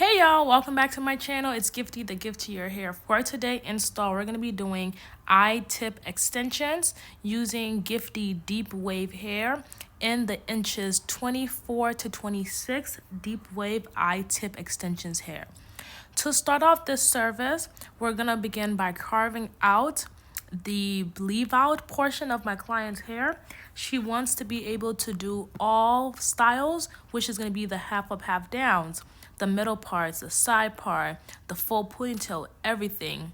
Hey y'all, welcome back to my channel. It's Gifty, the gift to your hair. For today install, we're going to be doing eye tip extensions using Gifty deep wave hair in the inches 24 to 26 deep wave eye tip extensions hair. To start off this service, we're going to begin by carving out the leave out portion of my client's hair. She wants to be able to do all styles, which is going to be the half up, half downs, the middle parts, the side part, the full ponytail, everything.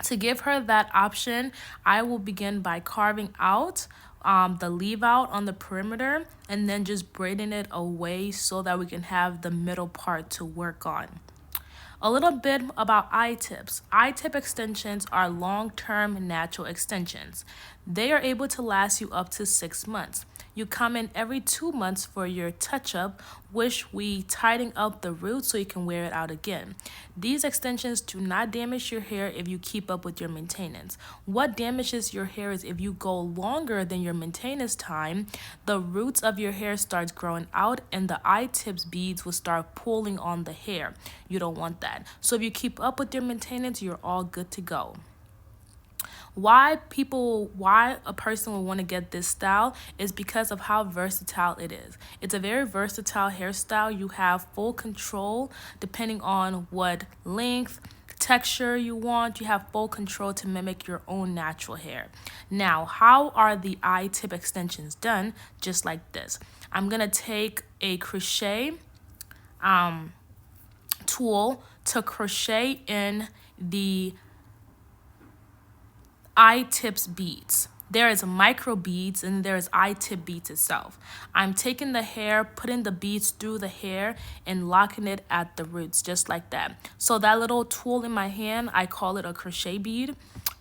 To give her that option, I will begin by carving out the leave out on the perimeter and then just braiding it away so that we can have the middle part to work on. A little bit about eye tips. Eye tip extensions are long-term natural extensions. They are able to last you up to 6 months. You come in every 2 months for your touch-up, which we tighten up the roots so you can wear it out again. These extensions do not damage your hair if you keep up with your maintenance. What damages your hair is if you go longer than your maintenance time, the roots of your hair starts growing out and the eye tips beads will start pulling on the hair. You don't want that. So if you keep up with your maintenance, you're all good to go. Why a person will want to get this style is because of how versatile it is. It's a very versatile hairstyle. You have full control depending on what length, texture you want. You have full control to mimic your own natural hair. Now, how are the eye tip extensions done? Just like this. I'm going to take a crochet tool to crochet in the eye tips beads. There is micro beads and there is eye tip beads itself. I'm taking the hair, putting the beads through the hair and locking it at the roots just like that. So that little tool in my hand, I call it a crochet bead.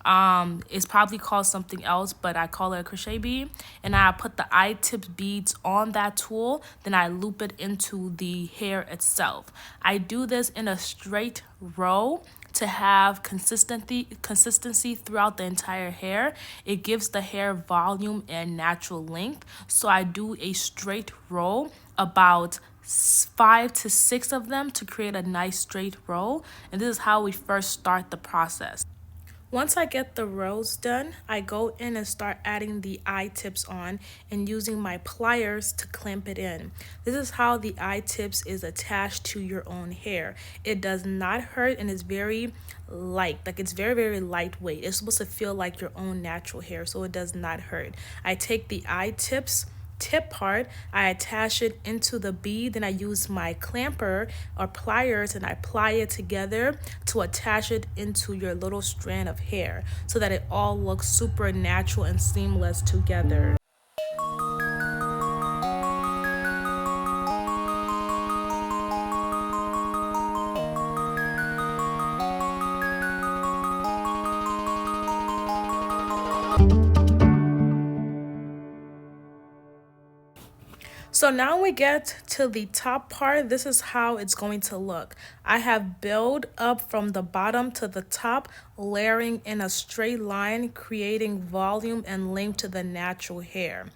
It's probably called something else, but I call it a crochet bead. And I put the eye tip beads on that tool, then I loop it into the hair itself. I do this in a straight row to have consistency throughout the entire hair. It gives the hair volume and natural length. So I do a straight row, about 5 to 6 of them to create a nice straight row. And this is how we first start the process. Once I get the rows done, I go in and start adding the eye tips on and using my pliers to clamp it in. This is how the eye tips is attached to your own hair. It does not hurt and it's very light, it's very, very lightweight. It's supposed to feel like your own natural hair, so it does not hurt. I take the eye tips tip part, I attach it into the bead, then I use my clamper or pliers and I ply it together to attach it into your little strand of hair so that it all looks super natural and seamless together. So now we get to the top part. This is how it's going to look. I have built up from the bottom to the top, layering in a straight line, creating volume and length to the natural hair.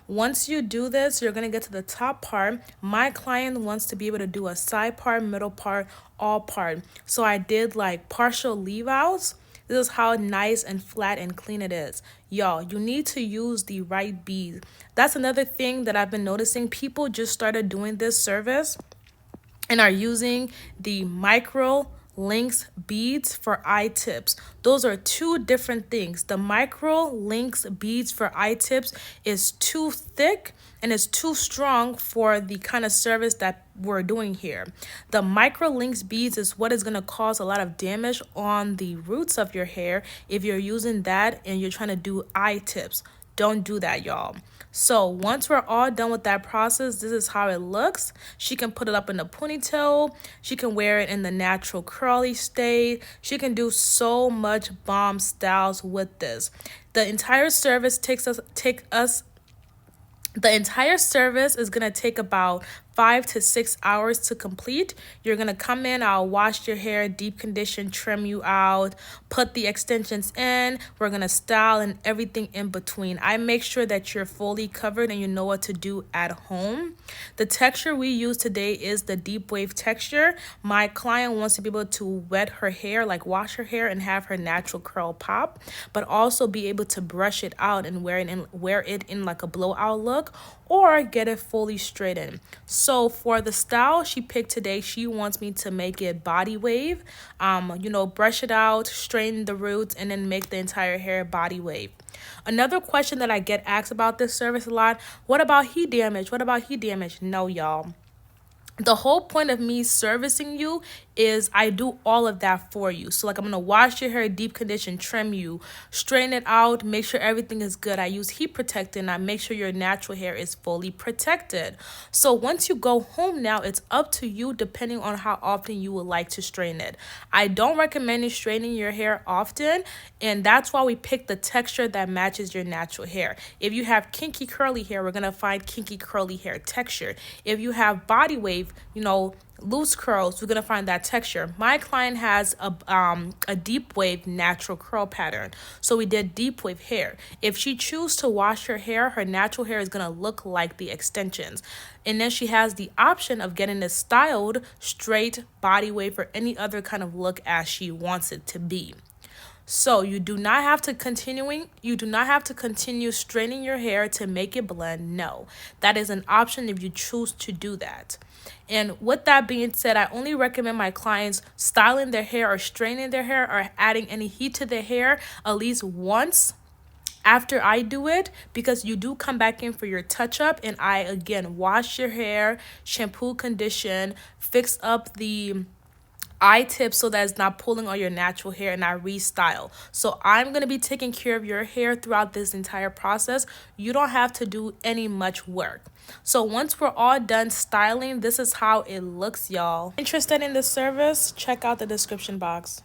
Once you do this, you're going to get to the top part. My client wants to be able to do a side part, middle part, all part. So I did like partial leave outs. This is how nice and flat and clean it is. Y'all, you need to use the right bead. That's another thing that I've been noticing. People just started doing this service and are using the micro links beads for eye tips. Those are two different things. The micro links beads for eye tips is too thick and it's too strong for the kind of service that we're doing here. The micro links beads is what is going to cause a lot of damage on the roots of your hair if you're using that and you're trying to do eye tips. Don't do that, y'all. So once we're all done with that process, this is how it looks. She can put it up in a ponytail. She can wear it in the natural curly state. She can do so much bomb styles with this. The entire service is going to take about 5 to 6 hours to complete. You're gonna come in, I'll wash your hair, deep condition, trim you out, put the extensions in, we're gonna style and everything in between. I make sure that you're fully covered and you know what to do at home. The texture we use today is the deep wave texture. My client wants to be able to wet her hair, like wash her hair and have her natural curl pop, but also be able to brush it out and wear it in like a blowout look, or get it fully straightened. So for the style she picked today, she wants me to make it body wave, brush it out, straighten the roots, and then make the entire hair body wave. Another question that I get asked about this service a lot: what about heat damage? What about heat damage? No, y'all. The whole point of me servicing you is I do all of that for you. So like, I'm gonna wash your hair, deep condition, trim you, straighten it out, make sure everything is good. I use heat protectant. I make sure your natural hair is fully protected. So once you go home now, it's up to you depending on how often you would like to straighten it. I don't recommend you straightening your hair often, and that's why we pick the texture that matches your natural hair. If you have kinky curly hair, we're gonna find kinky curly hair texture. If you have body wave, loose curls, we're gonna find that texture. My client has a deep wave natural curl pattern, so we did deep wave hair. If she chooses to wash her hair, her natural hair is gonna look like the extensions, and then she has the option of getting it styled straight, body wave, or any other kind of look as she wants it to be. So you do not have to continue straightening your hair to make it blend. No, that is an option if you choose to do that. And with that being said, I only recommend my clients styling their hair or straightening their hair or adding any heat to their hair at least once after I do it, because you do come back in for your touch up, and I again wash your hair, shampoo, condition, fix up the I-tip so that it's not pulling on your natural hair, and I restyle. So I'm going to be taking care of your hair throughout this entire process. You don't have to do any much work. So once we're all done styling, this is how it looks, y'all. Interested in this service? Check out the description box.